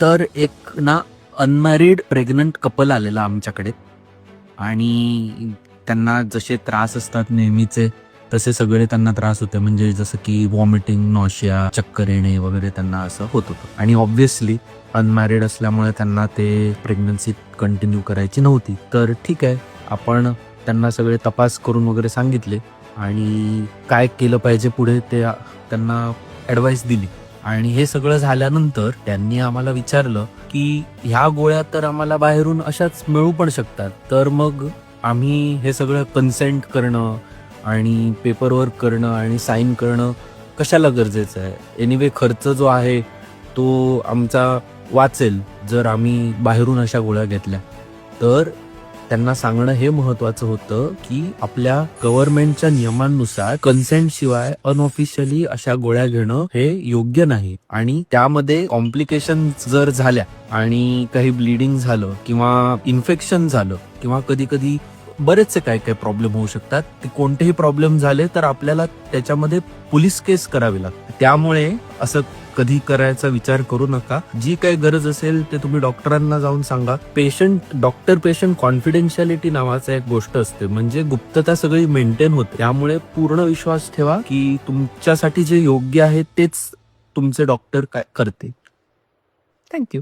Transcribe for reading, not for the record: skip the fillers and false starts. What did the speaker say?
तर एक ना अनमॅरिड प्रेग्नंट कपल आलेला आमच्याकडे आणि त्यांना जसे त्रास असतात नेहमीचे तसे सगळे त्यांना त्रास होते. म्हणजे जसं की व्हॉमिटिंग, नॉशिया, चक्कर येणे वगैरे त्यांना असं होत होतं. आणि ऑब्व्हियसली अनमॅरिड असल्यामुळे त्यांना ते प्रेग्नन्सी कंटिन्यू करायची नव्हती. तर ठीक आहे, आपण त्यांना सगळे तपास करून वगैरे सांगितले आणि काय केलं पाहिजे पुढे ते त्यांना ॲडवाईस दिली. आणि हे सगळं झाल्यानंतर त्यांनी आम्हाला विचारलं की ह्या गोळ्या तर आम्हाला बाहेरून अशाच मिळू पण शकतात, तर मग आम्ही हे सगळं कन्सेंट करणं आणि पेपरवर्क करणं आणि साईन करणं कशाला गरजेचं आहे. एनिवे खर्च जो आहे तो आमचा वाचेल जर आम्ही बाहेरून अशा गोळ्या घेतल्या. तर त्यांना सांगणं हे महत्वाचं होतं की आपल्या गव्हर्नमेंटच्या नियमांनुसार कन्सेंट शिवाय अनऑफिशियली अशा गोळ्या घेणं हे योग्य नाही. आणि त्यामध्ये कॉम्प्लिकेशन जर झाल्या आणि काही ब्लिडिंग झालं किंवा इन्फेक्शन झालं किंवा कधी कधी बरेचसे काय काय प्रॉब्लेम होऊ शकतात. ते कोणतेही प्रॉब्लेम झाले तर आपल्याला त्याच्यामध्ये पोलीस केस करावी लागते. त्यामुळे असं कधी करायचा विचार करू नका. जी काही गरज असेल ते तुम्ही डॉक्टरांना जाऊन सांगा. डॉक्टर पेशंट कॉन्फिडेन्शियालिटी नावाचा एक गोष्ट असते, म्हणजे गुप्तता सगळी मेंटेन होते. त्यामुळे पूर्ण विश्वास ठेवा की तुमच्यासाठी जे योग्य आहे तेच तुमचे डॉक्टर काय करते. थँक्यू.